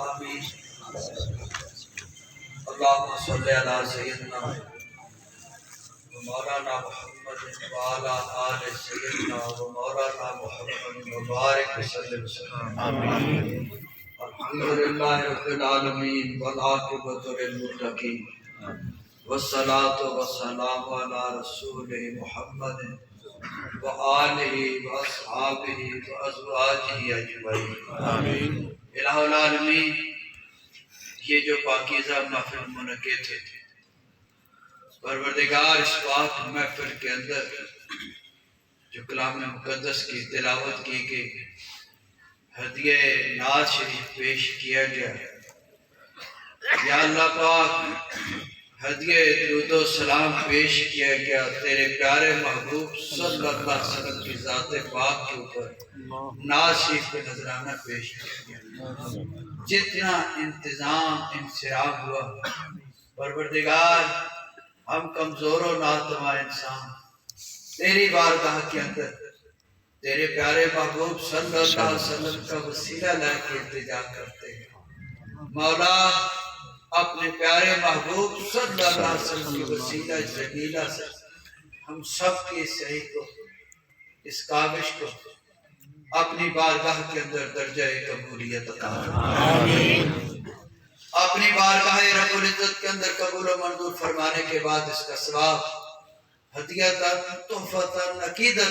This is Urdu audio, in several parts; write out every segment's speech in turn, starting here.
آمین۔ اللہم صلی علی سیدنا مولانا محمد وعلی آل سیدنا مولانا محمد مبارک وسلم آمین۔ الحمدللہ رب العالمین والعاقبۃ للمتقین والصلاة والسلام علی رسول محمد وآلہ واصحابہ وازواجہ اجمعین آمین۔ الہ العالمین، یہ جو پاکیزہ محفل منعقد ہے، پروردگار اس پاک محفل کے اندر جو کلام مقدس کی تلاوت کی گئی، ہدیہ نعت شریف پیش کیا گیا، یا اللہ پاک ہدیہ درود و سلام پیش کیا گیا تیرے پیارے محبوب صلی اللہ علیہ وسلم کی ذات پاک کے اوپر نعت شریف پہ نذرانہ پیش کیا گیا۔ جتنا انتظام انصراف ہوا، پروردگار ہم کمزور و ناتواں انسان تیری بارگاہ کے اندر تیرے پیارے محبوب صلی اللہ علیہ وسلم کا وسیلہ لے کے التجا کرتے ہیں۔ مولا اپنے پیارے محبوب صلی اللہ علیہ وسلم کی وسیلہ جلیلہ سے ہم سب کی صحیح کو، اس کاوش کو اپنی بارگاہ کے اندر درجہ قبولیت عطا آمین۔ اپنی بارگاہ رب العزت کے اندر قبول و منظور فرمانے کے بعد اس کا ثواب ہدیۃً تحفۃً عقیدۃً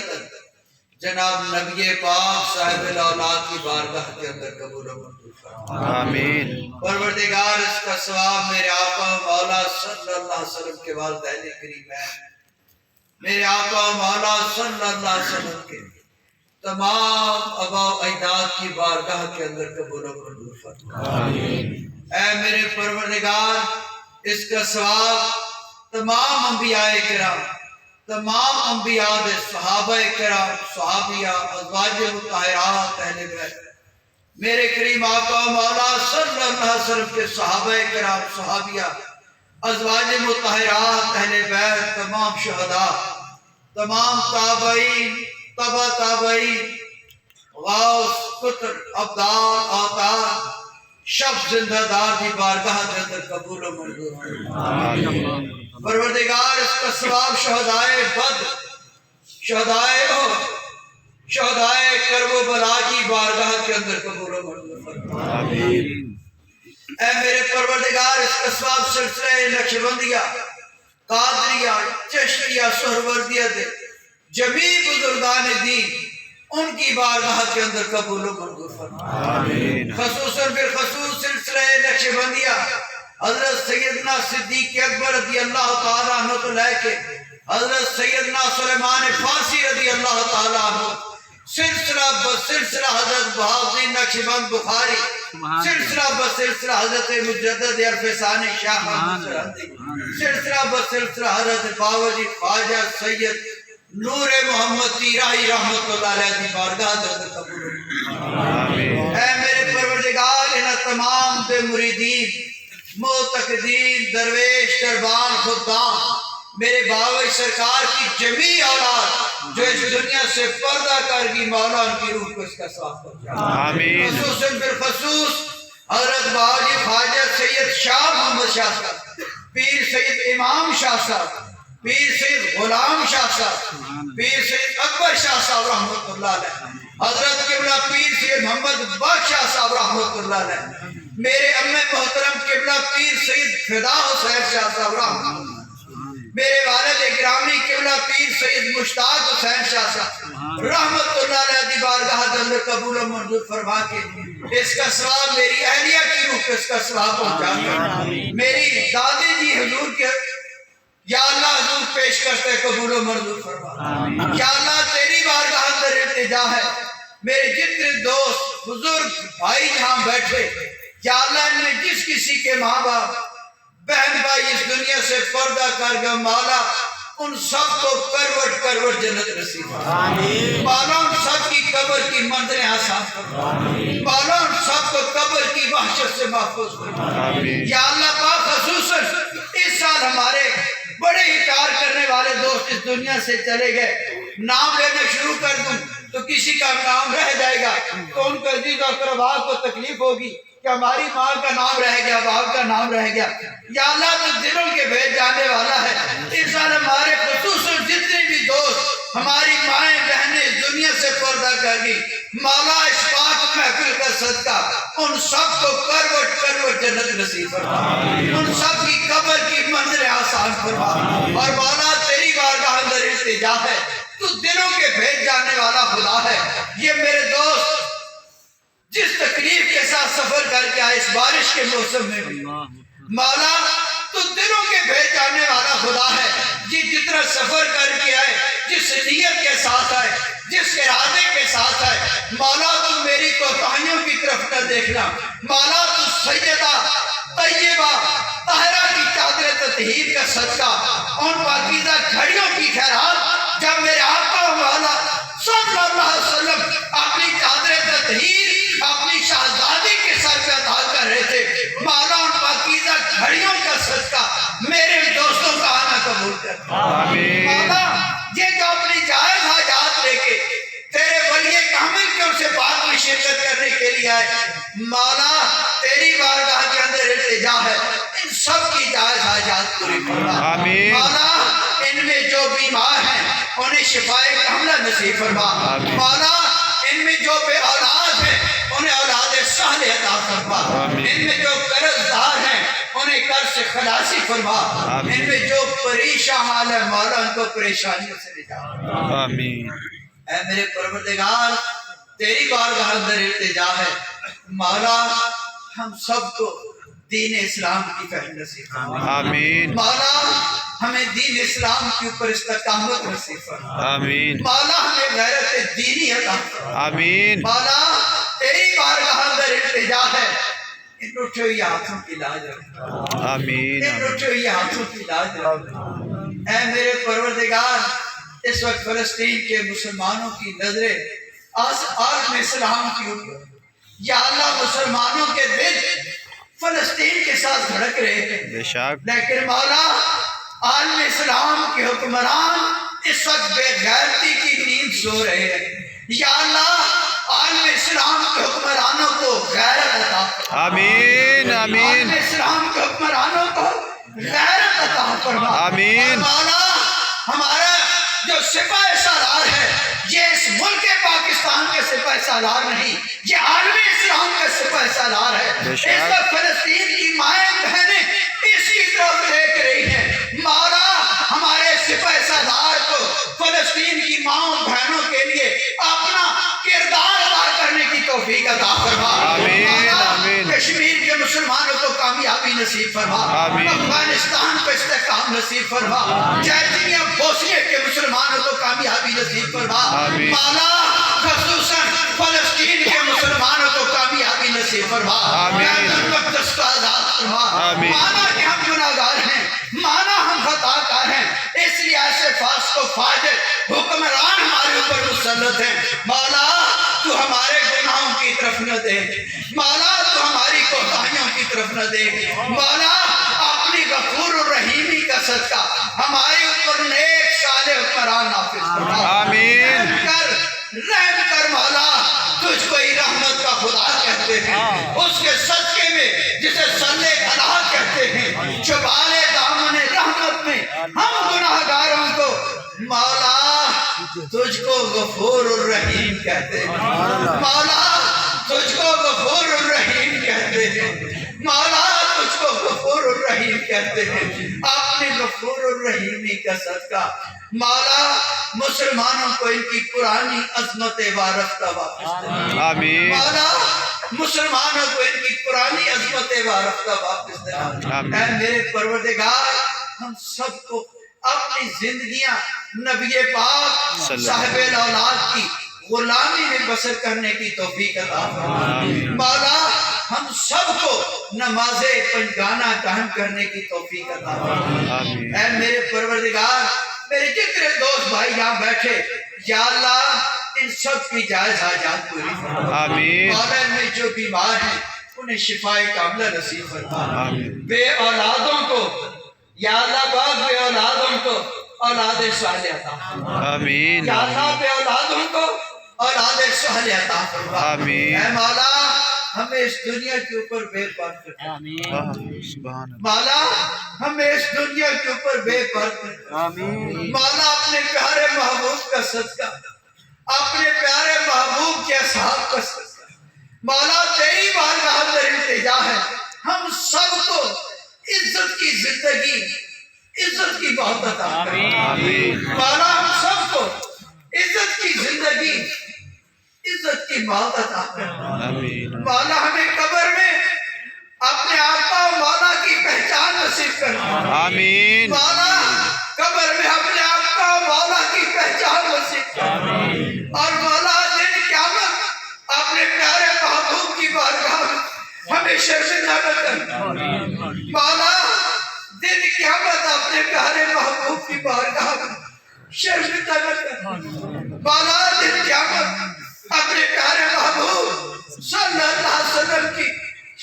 جناب نبی پاک صاحب الاولاد کی بارگاہ کے اندر قبول و منظور فرمانے آمین۔ پروردگار اس کا ثواب میرے آقا مولا صلی اللہ علیہ وسلم کے والدین کریم ہیں، میرے آقا مولا صلی اللہ علیہ وسلم کے تمام آباء و اجداد کی بارگاہ کے اندر قبول و منظور فرما آمین۔ اے میرے پروردگار، اس کا ثواب تمام انبیاء کرام، تمام انبیاء دے صحابہ کرام، صحابیہ، ازواج مطہرات، اہل بیت، میرے کریم آقا مولا صلی اللہ علیہ وسلم کے صحابہ کرام، صحابیہ، ازواج مطہرات، اہل بیت، تمام شہداء، تمام تابعین، تبع تابعین، غوث، قطر، ابدال، اوتار، شب زندہ دار دی بارگاہ کے اندر قبول و منظور آمین۔ پروردگار اس کا ثواب شہدائے بدر، شہدائے احد، شہدائے کرب و بلا کی بارگاہ کے اندر قبول و منظور آمین۔ اے میرے پروردگار، اس کا ثواب سلسلہ نقشبندیہ، قادریہ، چشتیہ، سہروردیہ دے جمیع بزرگان دین ان کی بارگاہ کے اندر قبول و منظور فرما آمین۔ خصوصاً بالخصوص سلسلہ نقشبندیہ حضرت سیدنا صدیق اکبر رضی اللہ تعالیٰ عنہ تو لے کے حضرت سیدنا سلیمان فارسی رضی اللہ تعالیٰ عنہ، سلسلہ بسلسلہ حضرت بہاؤالدین نقشبند بخاری، سلسلہ بسلسلہ حضرت مجدد عرف ثانی شاہ محمود سرہندی، سلسلہ بسلسلہ حضرت باوجی خواجہ سید نور محمد تیرائی رحمت اللہ علیہ دی بارگاہ در قبول آمین۔ اے میرے پروردگار، انہاں تمام دے مریدین، معتقدین، درویش، دربان، خدام، میرے باوی سرکار کی جمیع اولاد جو اس دنیا سے پردہ کر گئی، مولا ان کی روح کو اس کا ثواب پہنچا آمین۔ خصوصاً بالخصوص حضرت باوجی خواجہ سید شاہ محمد شاہ صاحب، پیر سید امام شاہ صاحب، پیر سید غلام شاہ صاحب، پیر سید اکبر شاہ صاحب رحمت اللہ علیہ، حضرت قبلہ پیر سید محمد بادشاہ صاحب رحمت اللہ علیہ، میرے امّ محترم قبلہ پیر سید فدا حسین شاہ صاحب رحمت اللہ، میرے والد گرامی قبلہ پیر سید مشتاق حسین شاہ صاحب رحمت اللہ علیہ دی بارگاہ اندر قبول و منظور فرما کے اس کا ثواب میری اہلیہ کی روح کو اس کا ثواب پہنچا کر میری دادی جی حضور کے یا اللہ حضور پیش کرتے قبول و منظور فرما یا اللہ تیری بارگاہ اندر التجا ہے، میرے جتنے دوست بزرگ بھائی جہاں بیٹھے، یا اللہ ان میں جس کسی کے ماں باپ بہن بھائی اس دنیا سے پردہ کر گئے، مولا ان سب کو کروٹ کروٹ جنت نصیب آمین۔ مولا ان سب کی قبر کی منزلیں آسان فرما مولا ان سب کو قبر کی وحشت سے محفوظ فرما یا اللہ پاک خصوصاً اس سال ہمارے بڑے ہی پیار کرنے والے دوست اس دنیا سے چلے گئے، نام لینا شروع کر دوں، تو کسی کا نام رہ جائے گا تو ان کے عزیز و اقربا کو تکلیف ہوگی کہ ہماری ماں کا نام رہ گیا، باپ کا نام رہ گیا۔ یا اللہ تو دلوں کے بھید جانے والا ہے۔ اس سال ہمارے خصوصاً جتنے بھی دوست ہماری مائیں بہنیں دنیا سے پردہ کر گئی، مولا اس پاک محفل کا صدقہ ان سب کو کروٹ کروٹ جنت نصیب فرما، ان سب کی قبر کی منزل آسان فرما۔ اور مولا تیری بارگاہ اندر التجا ہے، تو دلوں کے بھید جانے والا خدا ہے۔ یہ میرے دوست جس تکلیف کے ساتھ سفر کر کے آئے اس بارش کے موسم میں بھی، مولا تو دلوں کے بھید جانے والا خدا ہے۔ یہ جتنا سفر کر کے آئے، جس نیت کے ساتھ آئے، جس ارادے کے ساتھ آئے، مولا تو میری کوتاہیوں کی طرف نہ دیکھنا۔ مولا تو سیدہ طیبہ طاہرہ کی چادر تطہیر کا صدقہ ان پاکیزہ گھڑیوں کی خیرات جب میرے آقا مولا صلی اللہ علیہ وسلم اپنی چادر تطہیر اپنی شہزادی کے سر پہ عطا کر رہے تھے، مولا ان پاکیزہ گھڑیوں کا صدقہ میرے دوستوں کا آنا قبول کر۔ مولا یہ جو اپنی جائز حاجات لے کے تیرے ولی کامل کے ان سے بات میں شرکت کرنے کے لیے آئے، مولا تیری بارگاہ کے اندر التجا ہے، ان سب کی جائز حاجات پوری فرما۔ مولا ان میں جو بیمار ہیں انہیں شفائے کاملہ نصیب فرما۔ مولا ان میں جو بے اولاد ہیں انہیں اولاد صالح عطا فرما۔ ان میں جو قرض دار ہیں انہیں قرض سے خلاصی فرما۔ ان میں جو پریشان حال ہے مولا ان کو پریشانیوں سے نجات۔ آمین۔ اے میرے پروردگار تیری بارگاہ اندر التجا ہے، مولا ہم سب کو دین اسلام کی فہم نصیب فرما۔ آمین۔ مولا ہمیں دین اسلام کے اوپر استقامت نصیب فرما۔ آمین۔ مولا ہمیں غیرت دینی عطا فرما۔ آمین۔ مولا تیری بارگاہ اندر التجا ہے، ان اٹھے ہوئے ہاتھوں کی لاج رکھ۔ آمین۔ ان اٹھے ہوئے ہاتھوں کی لاج رکھ۔ اے میرے پروردگار اس وقت فلسطین کے مسلمانوں کی نظریں عالم اسلام کی اوپر، یا اللہ مسلمانوں کے دل فلسطین کے ساتھ دھڑک رہے ہیں، بے شک۔ لیکن مولا عالم اسلام کے حکمران اس وقت بے غیرتی کی نیند سو رہے ہیں۔ یا اللہ عالم اسلام کے حکمرانوں کو غیرت عطا فرما۔ آمین۔ آمین۔ عالم اسلام کے حکمرانوں کو غیرت عطا فرما۔ آمین۔ اور مولا ہمارا جو سپاہ سالار ہے یہ اس ملک پاکستان کے سپاہ سالار نہیں، یہ عالم اسلام کا سپاہ سالار ہے۔ اس وقت فلسطین کی مائیں بہنیں اسی طرف دیکھ رہی ہیں، مولا ہمارے سپاہ سالار کو فلسطین کی ماؤں بہنوں کے لیے اپنا کردار ادا کرنے کی توفیق عطا فرما۔ آمین۔ آمین۔ کشمیر کے مسلمانوں کو کامیابی نصیب فرما۔ آمین۔ افغانستان کو استحکام نصیب فرما۔ چیچنیا بوسنیا کے مسلمانوں کو کامیابی نصیب فرما۔ آمین۔ مولا خصوصاً فلسطین کے مسلمانوں کو کامیابی نصیب فرما۔ آمین۔ بیت المقدس کو آزاد فرما۔ آمین۔ مانا کہ ہم گناہگار ہیں، مانا ہم خطا کار ہیں، اس لیے ایسے فاسق و فاجر حکمران ہمارے اوپر مسلط ہیں۔ مولا تو ہمارے گناہوں کی طرف نہ دیکھ، مولا تو ہماری کوتاہیوں کی طرف نہ دیکھ، مولا اپنی غفور الرحیمی کا صدقہ ہمارے اوپر نیک صالح حکمران نافذ فرما۔ آمین۔ رحم کر مولا، تجھ کو ہی رحمت کا خدا کہتے ہیں، اس کے صدقے میں جسے صلی اللہ کہتے ہیں، چھپالے دامن رحمت میں ہم گناہگاروں کو مولا تجھ کو غفور الرحیم کہتے ہیں، مولا تجھ کو غفور الرحیم کہتے ہیں، مولا تجھ کو غفور الرحیم کہتے ہیں۔ اپنے غفور الرحیمی کا صدقہ مولا مسلمانوں کو ان کی پرانی عظمت وارفتہ واپس دے۔ آمین۔ مولا مسلمانوں کو ان کی پرانی عظمت وارفتہ واپس دینا۔ اے میرے پروردگار ہم سب کو اپنی زندگیاں نبی پاک صاحب الاولاد کی غلامی میں بسر کرنے کی توفیق عطا فرما۔ مولا ہم سب کو نماز پنجگانہ قائم کرنے کی توفیق عطا فرما۔ اے میرے پروردگار میرے جتنے دوست بھائی یہاں بیٹھے، یا اللہ ان سب کی جائز حاجات پوری فرما۔ آمین۔ مولا ان میں جو بیمار ہیں انہیں شفائے کاملہ نصیب فرما۔ آمین۔ بے اولادوں کو یا اللہ پاک بے اولادوں کو اولاد صالح عطا فرما۔ آمین۔ یا اللہ بے اولادوں کو اولاد صالح عطا فرما آمین۔ اے مولا ہمیں اس دنیا کے اوپر بے پرد کر سبحان اللہ۔ مولا ہمیں اس دنیا کے اوپر بے پرد کر مولا اپنے پیارے محبوب کا صدقہ اپنے پیارے محبوب کے اصحاب کا صدقہ مولا تیری بارگاہ میں التجا ہے ہم سب کو عزت کی زندگی عزت کی موت عطا کر مولا ہم سب کو عزت کی زندگی عزت کی موت عطا کر مولا ہمیں قبر میں اپنے آقا و مولا کی پہچان نصیب کر آمین۔ مولا قبر میں اپنے آقا و مولا کی پہچان نصیب کر اور مولا دن قیامت اپنے پیارے محبوب کی بارگاہ میں ہمیں شرمندہ نہ کر مولا دن قیامت اپنے پیارے محبوب کی بارگاہ میں شرمندہ نہ کر مولا دن قیامت اپنے پیارے محبوب صلی اللہ علیہ وسلم کی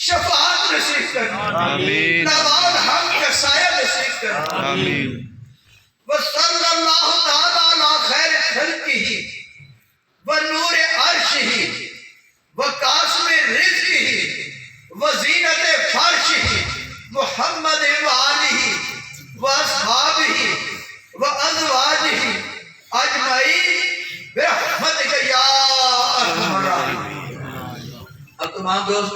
شفاعت نصیب کر آمین۔ نوال ہم کا سایہ نصیب کر آمین۔ وصلی اللہ تعالیٰ علی خیر خلقہ ونور عرشہ وقاسم رزقہ وزینت فرشہ محمد وآلہ واصحابہ وازواجہ اجمعین برحمتک یا ارحم الراحمین۔ اب تمام دوست